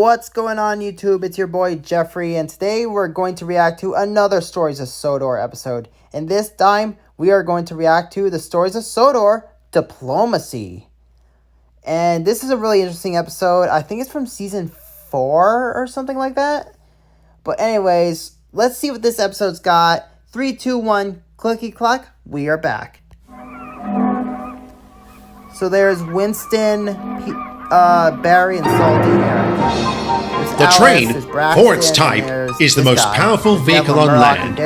What's going on, YouTube? It's your boy Geoffrey, and today we're going to react to another Stories of Sodor episode. And this time, we are going to react to the Stories of Sodor Diplomacy. And this is a really interesting episode. I think it's from season 4 or something like that. But anyways, let's see what this episode's got. 3, 2, 1, clicky clack, we are back. So there's Winston, Barry, and Salty here. The train, for its type, is the most powerful vehicle on land.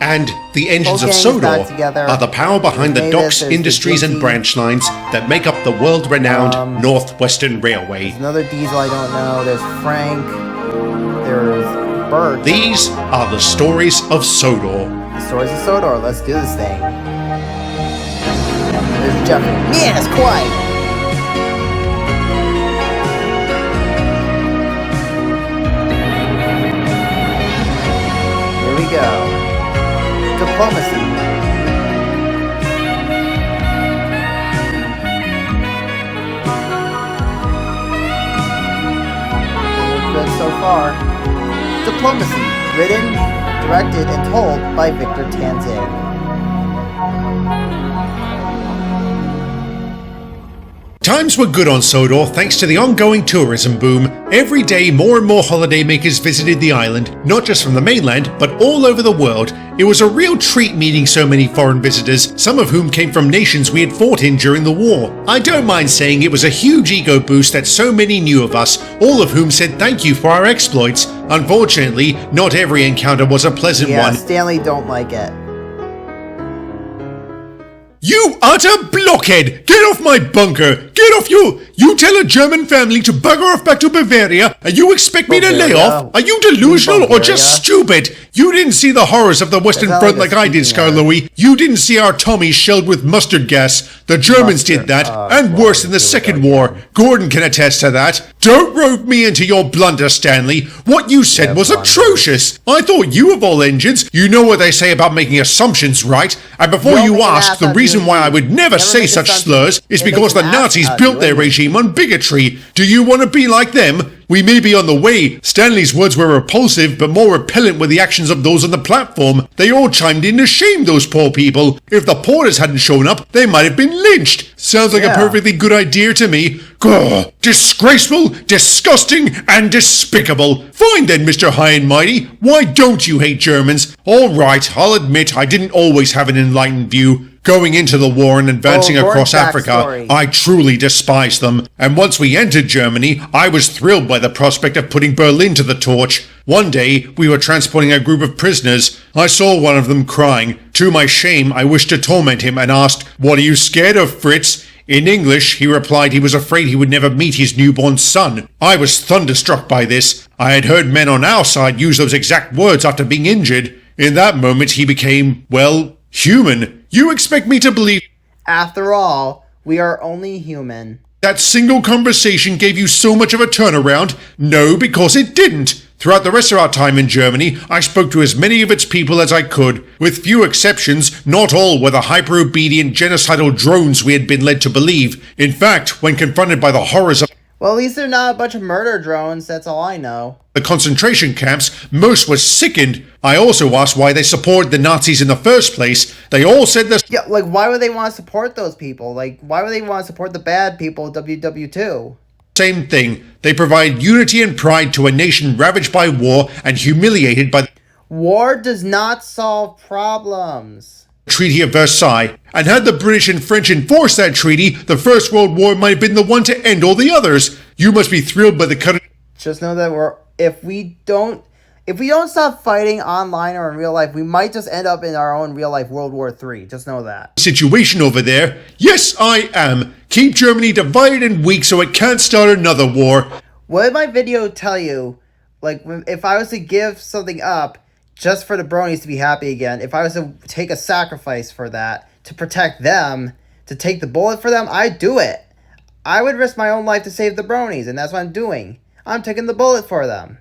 And the engines of Sodor are the power behind the docks, industries, and branch lines that make up the world-renowned Northwestern Railway. There's another Diesel I don't know. There's Frank. There's Bert. These are the Stories of Sodor. The Stories of Sodor. Let's do this thing. There's Geoffrey. Yes, quite. Go. Diplomacy. Good so far. Diplomacy. Written, directed, and told by Victor Tanzig. Times were good on Sodor thanks to the ongoing tourism boom. Every day more and more holidaymakers visited the island, not just from the mainland, but all over the world. It was a real treat meeting so many foreign visitors, some of whom came from nations we had fought in during the war. I don't mind saying it was a huge ego boost that so many knew of us, all of whom said thank you for our exploits. Unfortunately, not every encounter was a pleasant one. Stanley don't like it. You utter blockhead! Get off my bunker! Get off you! You tell a German family to bugger off back to Bavaria, and you expect me to lay off? Are you delusional or just stupid? You didn't see the horrors of the Western Front like I did, Scarlowy. You didn't see our Tommies shelled with mustard gas. The Germans did that, and worse in the Second War. Gordon can attest to that. Don't rope me into your blunder, Stanley. What you said was atrocious. I thought you, of all engines, you know what they say about making assumptions, right? And before you ask, the reason why I would never say such slurs is because the Nazis built their regime on bigotry. Do you want to be like them? We may be on the way. Stanley's words were repulsive, but more repellent were the actions of those on the platform. They all chimed in to shame those poor people. If the porters hadn't shown up, they might have been lynched. Sounds like a perfectly good idea to me. Gah! Disgraceful, disgusting, and despicable. Fine then, Mr. High and Mighty. Why don't you hate Germans? All right, I'll admit I didn't always have an enlightened view. Going into the war and advancing across Africa, I truly despised them. And once we entered Germany, I was thrilled by the prospect of putting Berlin to the torch. One day, we were transporting a group of prisoners. I saw one of them crying. To my shame, I wished to torment him and asked, "What are you scared of, Fritz?" In English, he replied he was afraid he would never meet his newborn son. I was thunderstruck by this. I had heard men on our side use those exact words after being injured. In that moment, he became, well, human. You expect me to believe... After all, we are only human. That single conversation gave you so much of a turnaround? No, because it didn't. Throughout the rest of our time in Germany, I spoke to as many of its people as I could. With few exceptions, not all were the hyper-obedient genocidal drones we had been led to believe. In fact, when confronted by the horrors of... Well, at least they're not a bunch of murder drones, that's all I know. The concentration camps, most were sickened. I also asked why they supported the Nazis in the first place. They all said this. Yeah, like, why would they want to support those people? Like, why would they want to support the bad people, WW2? Same thing. They provide unity and pride to a nation ravaged by war and humiliated by... War does not solve problems. Treaty of Versailles, and had the British and French enforced that treaty, the First World War might have been the one to end all the others. You must be thrilled by the cut. Just know that if we don't stop fighting online or in real life, we might just end up in our own real life World War III. Just know that. Situation over there. Yes, I am. Keep Germany divided and weak so it can't start another war. What did my video tell you? Like, if I was to give something up just for the bronies to be happy again, if I was to take a sacrifice for that, to protect them, to take the bullet for them, I'd do it. I would risk my own life to save the bronies, and that's what I'm doing. I'm taking the bullet for them.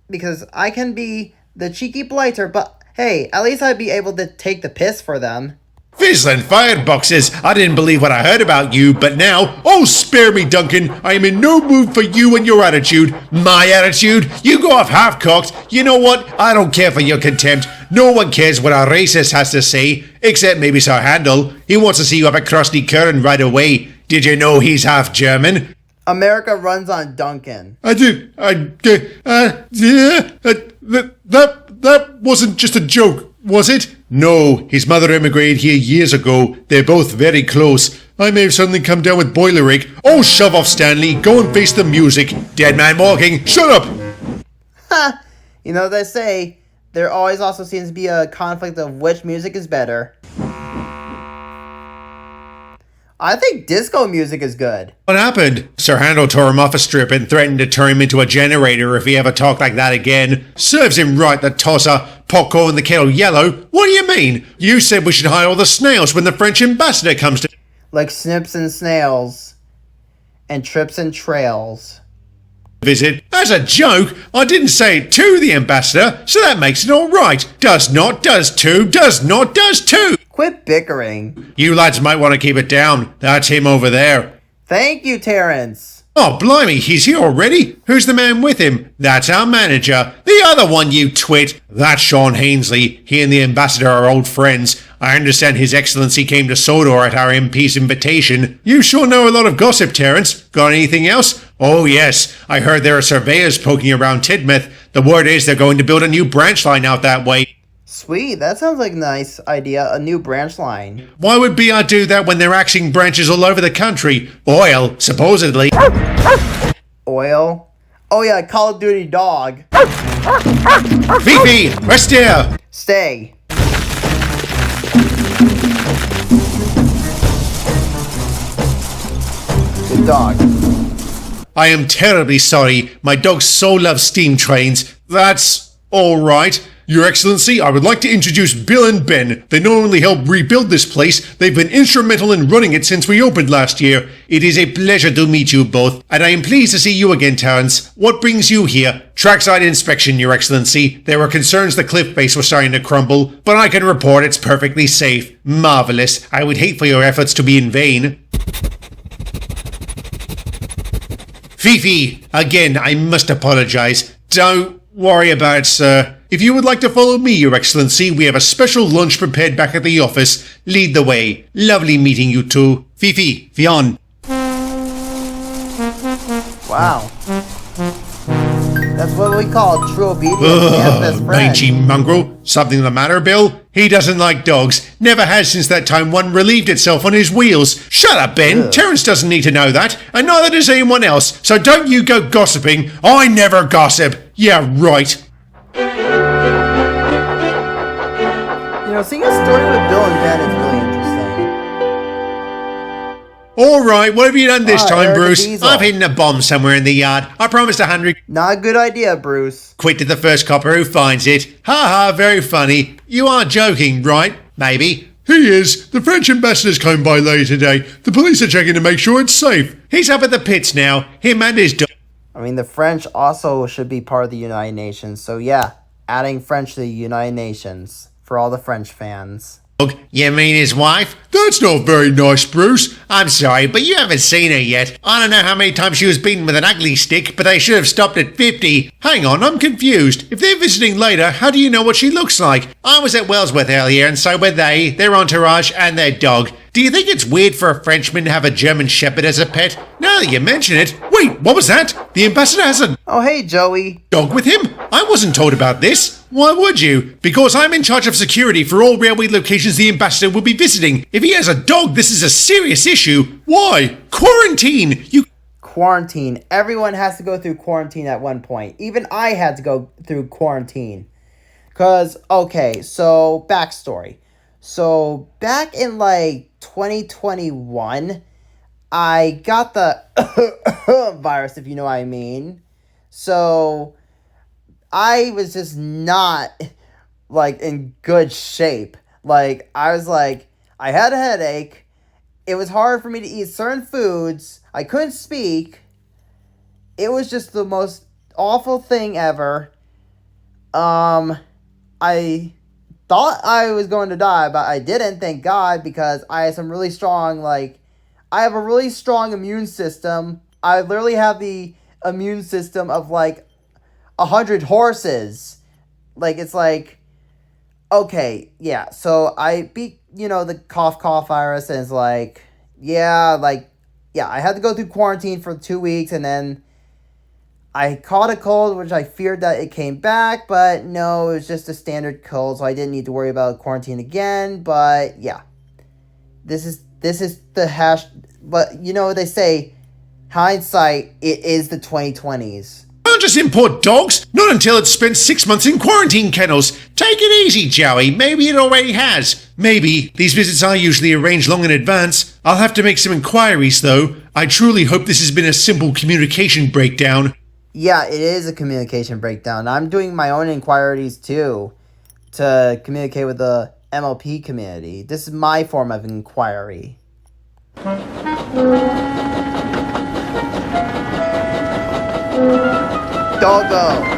Because I can be the cheeky blighter, but hey, at least I'd be able to take the piss for them. Fizzling fireboxes. I didn't believe what I heard about you, but now, oh, spare me, Duncan. I am in no mood for you and your attitude. My attitude? You go off half-cocked. You know what? I don't care for your contempt. No one cares what a racist has to say, except maybe Sir Handel. He wants to see you up at Krusty Curran right away. Did you know he's half German? America runs on Duncan. That wasn't just a joke, was it? No, his mother immigrated here years ago. They're both very close. I may have suddenly come down with boiler ache. Oh, shove off, Stanley. Go and face the music. Dead man walking. Shut up! Ha! You know what they say, there always also seems to be a conflict of which music is better. I think disco music is good. What happened? Sir Handel tore him off a strip and threatened to turn him into a generator if he ever talked like that again. Serves him right, the tosser. Popcorn and the kettle yellow? What do you mean? You said we should hide all the snails when the French ambassador comes to... Like snips and snails. And trips and trails. Visit. As a joke, I didn't say it to the ambassador, so that makes it all right. Does not, does to, does not, does to. Quit bickering. You lads might want to keep it down. That's him over there. Thank you, Terrence. Oh, blimey, he's here already? Who's the man with him? That's our manager. The other one, you twit. That's Sean Hainsley. He and the ambassador are old friends. I understand His Excellency came to Sodor at our MP's invitation. You sure know a lot of gossip, Terence. Got anything else? Oh, yes. I heard there are surveyors poking around Tidmouth. The word is they're going to build a new branch line out that way. Sweet, that sounds like a nice idea, a new branch line. Why would BR do that when they're axing branches all over the country? Oil, supposedly. Oil? Oh yeah, Call of Duty dog. Fifi, rest here. Stay. Good dog. I am terribly sorry. My dog so loves steam trains. That's all right. Your Excellency, I would like to introduce Bill and Ben. They not only helped rebuild this place, they've been instrumental in running it since we opened last year. It is a pleasure to meet you both, and I am pleased to see you again, Terence. What brings you here? Trackside inspection, Your Excellency. There were concerns the cliff face was starting to crumble, but I can report it's perfectly safe. Marvelous. I would hate for your efforts to be in vain. Fifi, again, I must apologize. Don't worry about it, sir. If you would like to follow me, Your Excellency, we have a special lunch prepared back at the office. Lead the way. Lovely meeting you two. Fifi, Fionn. Wow. That's what we call true obedience and best friend. Mangy mongrel. Something the matter, Bill? He doesn't like dogs. Never has since that time one relieved itself on his wheels. Shut up, Ben. Ugh. Terence doesn't need to know that, and neither does anyone else. So don't you go gossiping. I never gossip. Yeah, right. You know, seeing a story with Bill and Ben is really interesting. Alright, what have you done this time, Eric Bruce? Diesel. I've hidden a bomb somewhere in the yard. I promised 100 Not a good idea, Bruce. quid to the first copper who finds it. Ha ha, very funny. You are joking, right? Maybe. He is. The French ambassador's come by later today. The police are checking to make sure it's safe. He's up at the pits now. Him and his dog. I mean, the French also should be part of the United Nations. So yeah, adding French to the United Nations for all the French fans. You mean his wife? That's not very nice, Bruce. I'm sorry, but you haven't seen her yet. I don't know how many times she was beaten with an ugly stick, but they should have stopped at 50. Hang on, I'm confused. If they're visiting later, how do you know what she looks like? I was at Wellsworth earlier, and so were they, their entourage, and their dog. Do you think it's weird for a Frenchman to have a German Shepherd as a pet? Now that you mention it. Wait, what was that? The ambassador has a Oh, hey, Joey. dog with him? I wasn't told about this. Why would you? Because I'm in charge of security for all railway locations the ambassador will be visiting. If he has a dog, this is a serious issue. Why? Quarantine! Quarantine. Everyone has to go through quarantine at one point. Even I had to go through quarantine. Because, okay, so backstory. So back in like 2021, I got the virus, if you know what I mean. So I was just not like in good shape. Like I was like, I had a headache. It was hard for me to eat certain foods. I couldn't speak. It was just the most awful thing ever. I thought I was going to die, but I didn't, thank God, because I have some really strong, like, I have a really strong immune system. I literally have the immune system of, like, 100 horses. Like, it's like, okay, yeah, so I beat, the cough virus, and it's like, yeah, I had to go through quarantine for 2 weeks, and then I caught a cold, which I feared that it came back, but no, it was just a standard cold, so I didn't need to worry about quarantine again. But yeah, this is the hash. But you know what they say, hindsight, it is the 2020s. Can't just import dogs, not until it's spent 6 months in quarantine kennels. Take it easy, Joey. Maybe it already has. Maybe. These visits are usually arranged long in advance. I'll have to make some inquiries, though. I truly hope this has been a simple communication breakdown. Yeah, it is a communication breakdown. I'm doing my own inquiries too to communicate with the MLP community. This is my form of inquiry. Doggo!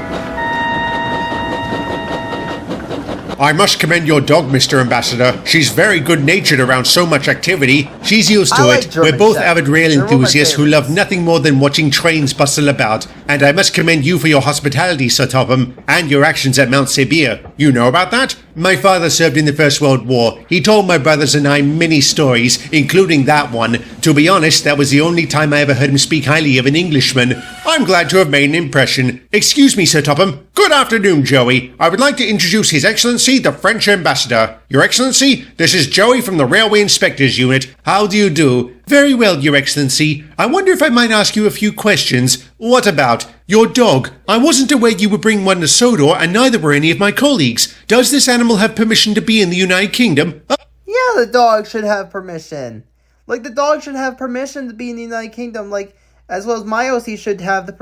I must commend your dog, Mr. Ambassador. She's very good-natured around so much activity. She's used to it. We're both avid rail enthusiasts who love nothing more than watching trains bustle about. And I must commend you for your hospitality, Sir Topham, and your actions at Mount Sevier. You know about that? My father served in the First World War. He told my brothers and I many stories, including that one. To be honest, that was the only time I ever heard him speak highly of an Englishman. I'm glad to have made an impression. Excuse me, Sir Topham. Good afternoon, Joey. I would like to introduce His Excellency, the French Ambassador. Your Excellency, this is Joey from the Railway Inspectors Unit. How do you do? Very well, Your Excellency. I wonder if I might ask you a few questions. What about your dog? I wasn't aware you would bring one to Sodor, and neither were any of my colleagues. Does this animal have permission to be in the United Kingdom? Yeah, the dog should have permission. Like, the dog should have permission to be in the United Kingdom, like, as well as my OC should have the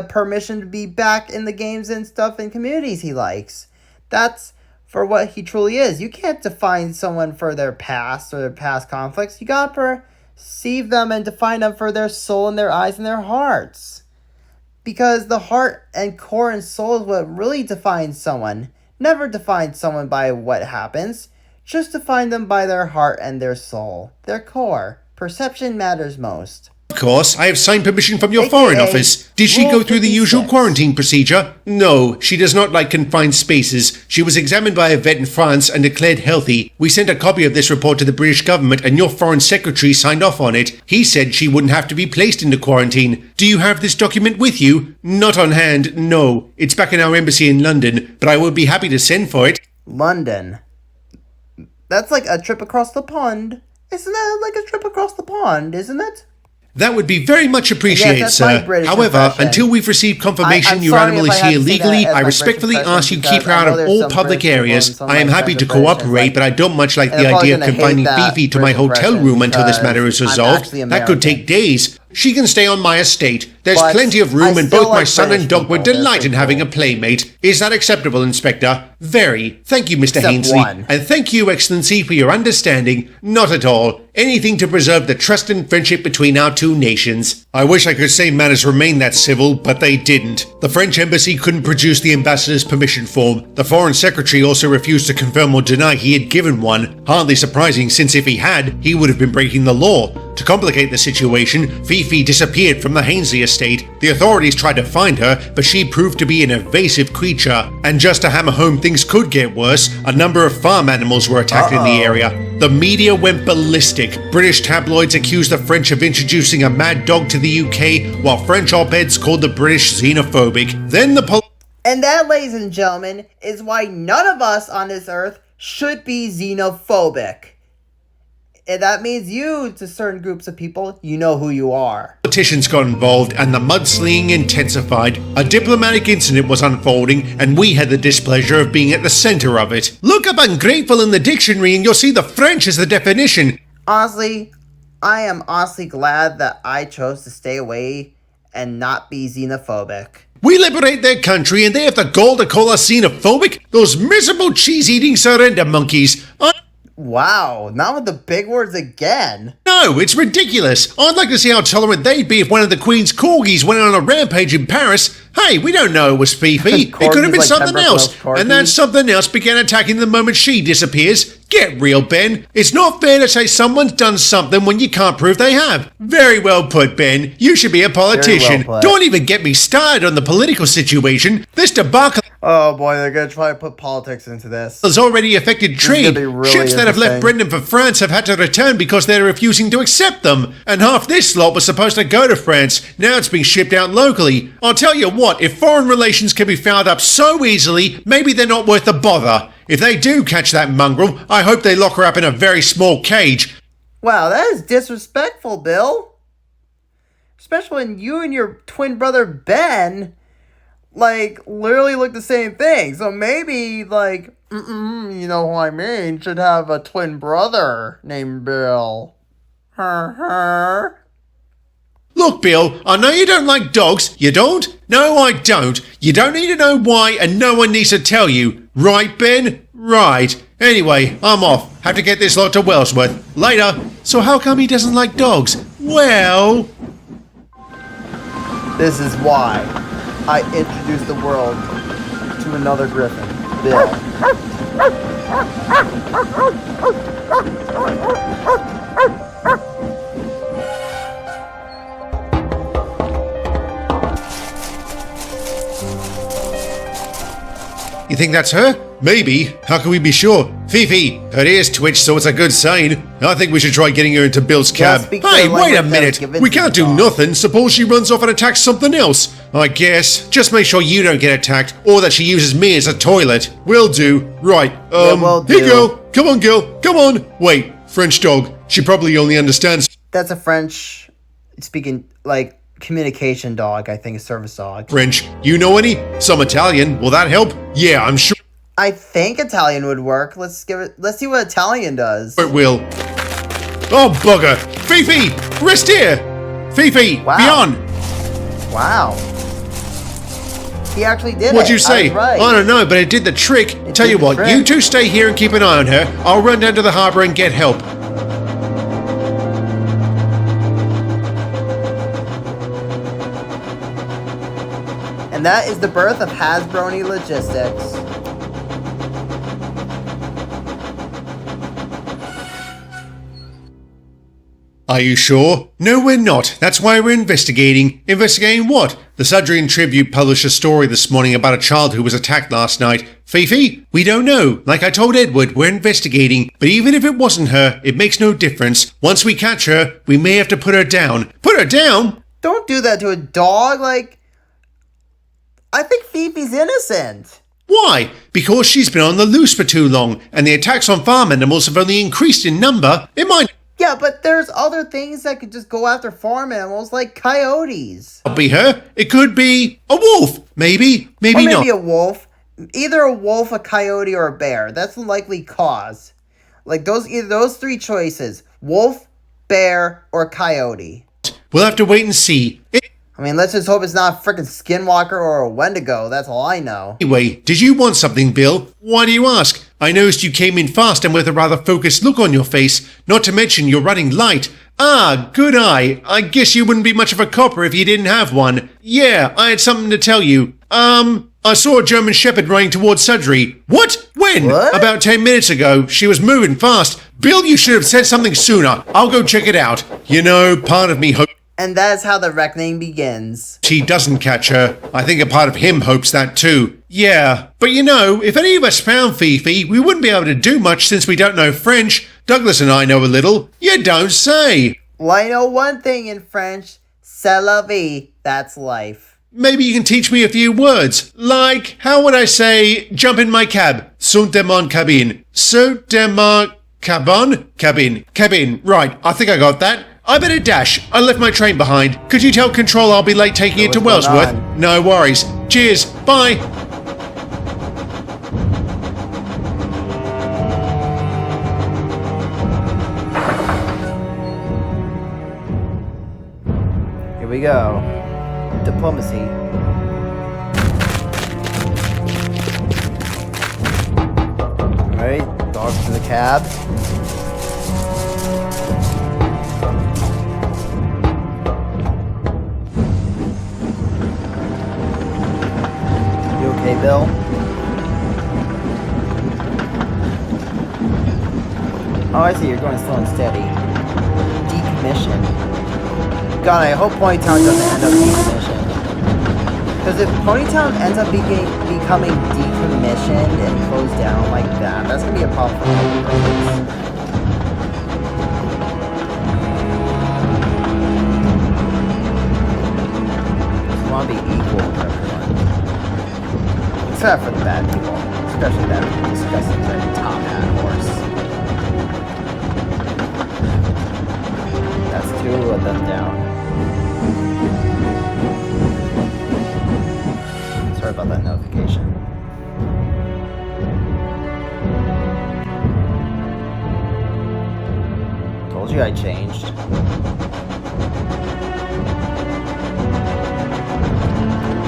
permission to be back in the games and stuff and communities he likes. That's for what he truly is. You can't define someone for their past or their past conflicts. You gotta perceive them and define them for their soul and their eyes and their hearts. Because the heart and core and soul is what really defines someone. Never define someone by what happens. Just define them by their heart and their soul. Their core. Perception matters most. Of course, I have signed permission from your Foreign Office. Did she go through the usual quarantine procedure? No, she does not like confined spaces. She was examined by a vet in France and declared healthy. We sent a copy of this report to the British government and your Foreign Secretary signed off on it. He said she wouldn't have to be placed into quarantine. Do you have this document with you? Not on hand, no. It's back in our embassy in London, but I would be happy to send for it. London. That's like a trip across the pond. Isn't that like a trip across the pond, isn't it? That would be very much appreciated, yes, sir. However, impression. Until we've received confirmation your animal is here legally, I respectfully ask you keep her out of all public areas. I am happy to cooperate, but I don't much like the idea of confining Fifi to my hotel room until this matter is resolved. That could take days. She can stay on my estate. There's plenty of room, and both my son and dog would delight in having a playmate. Is that acceptable, Inspector? Very. Thank you, Mr. Hainsley. And thank you, Excellency, for your understanding. Not at all. Anything to preserve the trust and friendship between our two nations. I wish I could say matters remained that civil, but they didn't. The French embassy couldn't produce the ambassador's permission form. The Foreign Secretary also refused to confirm or deny he had given one. Hardly surprising, since if he had, he would have been breaking the law. To complicate the situation, Fifi disappeared from the Hainsley estate. The authorities tried to find her, but she proved to be an evasive creature. And just to hammer home things could get worse, a number of farm animals were attacked in the area. The media went ballistic. British tabloids accused the French of introducing a mad dog to the UK, while French op-eds called the British xenophobic. Then And that, ladies and gentlemen, is why none of us on this earth should be xenophobic. And that means you, to certain groups of people, you know who you are. Politicians got involved and the mudslinging intensified. A diplomatic incident was unfolding and we had the displeasure of being at the center of it. Look up ungrateful in the dictionary and you'll see the French as the definition. Honestly, I am honestly glad that I chose to stay away and not be xenophobic. We liberate their country and they have the gall to call us xenophobic? Those miserable cheese-eating surrender monkeys. Wow, not with the big words again. No, it's ridiculous. I'd like to see how tolerant they'd be if one of the Queen's corgis went on a rampage in Paris. Hey, we don't know it was Fifi. It could have been like something Pembroke else. Wells Corgi. And then something else began attacking the moment she disappears. Get real, Ben. It's not fair to say someone's done something when you can't prove they have. Very well put, Ben. You should be a politician. well put. Don't even get me started on the political situation. This debacle Oh boy, they're gonna try to put politics into this. has already affected trade. be really Ships that have left interesting. Britain for France have had to return because they're refusing to accept them. And half this lot was supposed to go to France. Now it's being shipped out locally. I'll tell you what, if foreign relations can be fouled up so easily, maybe they're not worth the bother. If they do catch that mongrel, I hope they lock her up in a very small cage. Wow, that is disrespectful, Bill. Especially when you and your twin brother Ben, like, literally look the same thing. So maybe, like, you know who I mean, should have a twin brother named Bill. Look, Bill, I know you don't like dogs. You don't? No, I don't. You don't need to know why, and no one needs to tell you. Right, Ben? Right. Anyway, I'm off. Have to get this lot to Wellsworth. Later. So how come he doesn't like dogs? Well... This is why I introduced the world to another griffin, Bill. You think that's her? Maybe. How can we be sure? Fifi, her ears twitch, so it's a good sign. I think we should try getting her into Bill's cab. speak Hey, the wait a language minute. that was We given can't to do the dog. nothing. Suppose she runs off and attacks something else. I guess. Just make sure you don't get attacked, or that she uses me as a toilet. Will do. Right. will Hey, do. girl. Come on, girl. Come on. Wait. French dog. She probably only understands That's a French speaking, like, communication dog, I think, a service dog. French. You know any? Some Italian. Will that help? Yeah, I'm sure I think Italian would work. Let's see what Italian does. it will. Oh, bugger. Fifi! Rest here! Fifi! Wow. Beyond! Wow. He actually did What'd it. you say? I was right. I don't know, but it did the trick. Tell did you the what, trick. you two stay here and keep an eye on her. I'll run down to the harbor and get help. And that is the birth of Hasbroni Logistics. Are you sure? No, we're not. That's why we're investigating. Investigating what? The Sudrian Tribute published a story this morning about a child who was attacked last night. Fifi? We don't know. Like I told Edward, we're investigating. But even if it wasn't her, it makes no difference. Once we catch her, we may have to put her down. Put her down? Don't do that to a dog. Like, I think Fifi's innocent. Why? Because she's been on the loose for too long, and the attacks on farm animals have only increased in number. It might Yeah, but there's other things that could just go after farm animals, like coyotes. not be her. It could be a wolf. Maybe. Or Maybe maybe not. a wolf. Either a wolf, a coyote, or a bear. That's the likely cause. Like, either those three choices. Wolf, bear, or coyote. We'll have to wait and see. I mean, let's just hope it's not a freaking skinwalker or a wendigo. That's all I know. Anyway, did you want something, Bill? Why do you ask? I noticed you came in fast and with a rather focused look on your face, not to mention you're running light. Ah, good eye. I guess you wouldn't be much of a copper if you didn't have one. Yeah, I had something to tell you. I saw a German Shepherd running towards Sudbury. What? When? What? About 10 minutes ago. She was moving fast. Bill, you should have said something sooner. I'll go check it out. You know, part of me hopes And that's how the reckoning begins. he doesn't catch her. I think a part of him hopes that too. Yeah, but you know, if any of us found Fifi, we wouldn't be able to do much since we don't know French. Douglas and I know a little. You don't say. Well, I know one thing in French. C'est la vie. That's life. Maybe you can teach me a few words. Like, how would I say, jump in my cab? Sunt de mon cabine. Sunt de mon cabane? Cabine. Cabine. Right, I think I got that. I better dash. I left my train behind. Could you tell Control I'll be late taking it to What's going Wellsworth? on? No worries. Cheers. Bye. Here we go. Diplomacy. Alright, dogs to the cab. Okay, Bill? Oh, I see. You're going slow and steady. Decommissioned. God, I hope Ponytown doesn't end up decommissioned. Because if Ponytown ends up becoming decommissioned and closed down like that, that's going to be a problem for everyone. I want to be equal for everyone. Except for the bad people. Especially that disgusting red top hat horse. That's two of them down. Sorry about that notification. Told you I changed.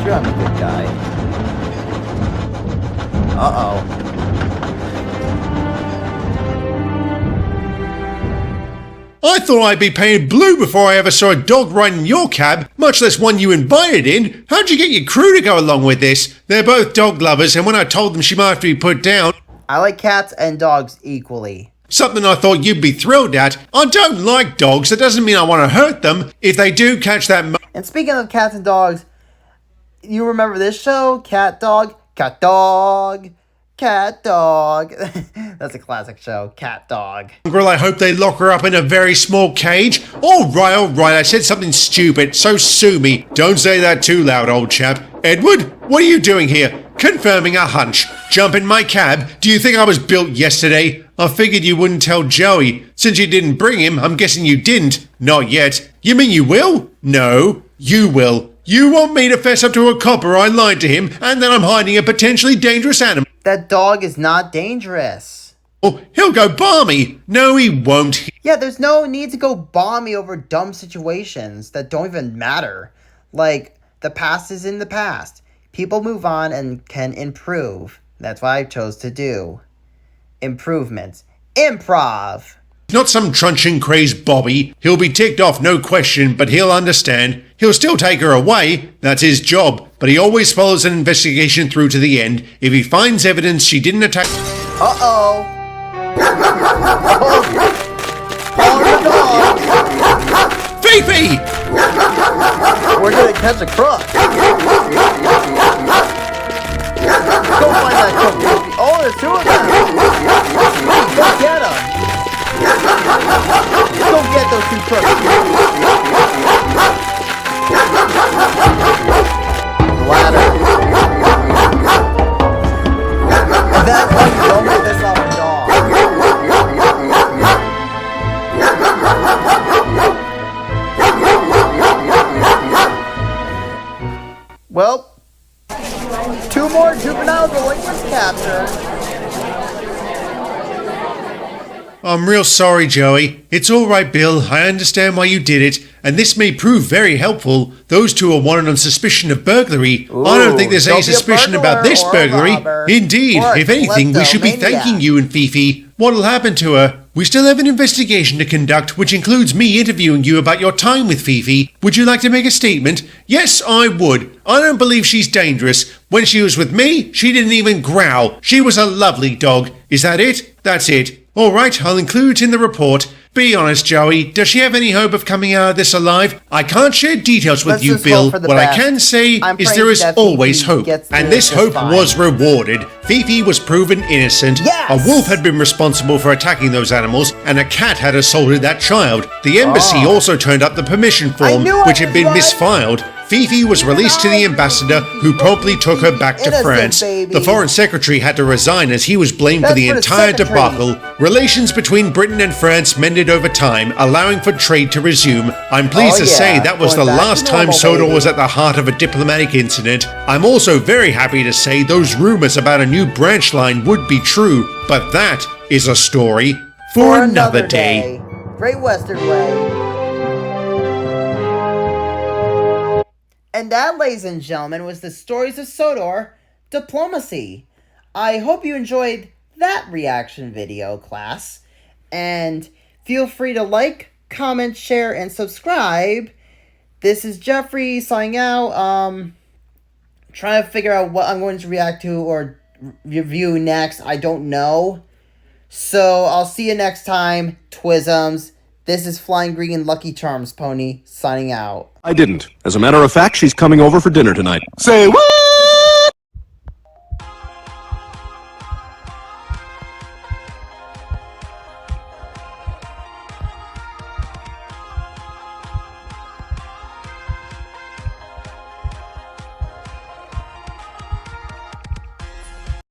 Sure, I'm a good guy. Uh-oh. I thought I'd be painted blue before I ever saw a dog riding your cab, much less one you invited in. How'd you get your crew to go along with this? They're both dog lovers, and when I told them she might have to be put down... I like cats and dogs equally. Something I thought you'd be thrilled at. I don't like dogs, that doesn't mean I want to hurt them. If they do catch that... And speaking of cats and dogs, you remember this show? Cat Dog? Cat Dog? Cat Dog. That's a classic show. Cat Dog. Girl, I hope they lock her up in a very small cage. Alright, I said something stupid, so sue me. Don't say that too loud, old chap. Edward, what are you doing here? Confirming a hunch. Jump in my cab. Do you think I was built yesterday? I figured you wouldn't tell Joey. Since you didn't bring him, I'm guessing you didn't. Not yet. You mean you will? No, you will. You want me to fess up to a copper I lied to him, and then I'm hiding a potentially dangerous animal? That dog is not dangerous. Oh, he'll go balmy. No, he won't. Yeah, there's no need to go balmy over dumb situations that don't even matter. Like, the past is in the past. People move on and can improve. That's what I chose to do. Improvements. Improv. Not some truncheon crazed Bobby. He'll be ticked off, no question, but he'll understand. He'll still take her away. That's his job. But he always follows an investigation through to the end. If he finds evidence she didn't attack... Uh-oh. Oh, the dog. Fifi! We're gonna catch a crook. Go find that crook, Fifi. Oh, there's two of them. Go get them. Go get those two crooks. Ladder. That's why you don't get this off a dog. Well, two more juvenile delinquents captured. I'm real sorry, Joey. It's all right, Bill. I understand why you did it, and this may prove very helpful. Those two are wanted on suspicion of burglary. Ooh, I don't think there's any suspicion about this burglary. Indeed, if anything, we should be thanking you and Fifi. What'll happen to her? We still have an investigation to conduct, which includes me interviewing you about your time with Fifi. Would you like to make a statement? Yes, I would. I don't believe she's dangerous. When she was with me, she didn't even growl. She was a lovely dog. Is that it? That's it. All right, I'll include it in the report. Be honest, Joey, does she have any hope of coming out of this alive? I can't share details with you, Bill. What I can say is there is always hope, and this hope was rewarded. Fifi was proven innocent. Yes! A wolf had been responsible for attacking those animals, and a cat had assaulted that child. The embassy also turned up the permission form, which had been misfiled. Fifi was released to the ambassador, who promptly took her back to France. Baby. The foreign secretary had to resign as he was blamed for the entire debacle. Relations between Britain and France mended over time, allowing for trade to resume. I'm pleased to say that was the last time Sodor was at the heart of a diplomatic incident. I'm also very happy to say those rumors about a new branch line would be true, but that is a story for another day. Great Western Way. And that, ladies and gentlemen, was the Stories of Sodor Diplomacy. I hope you enjoyed that reaction video, class. And feel free to like, comment, share, and subscribe. This is Geoffrey signing out. trying to figure out what I'm going to react to or review next. I don't know. So I'll see you next time, Twisms. This is Flying Green Lucky Charms Pony signing out. I didn't. As a matter of fact, she's coming over for dinner tonight. Say what?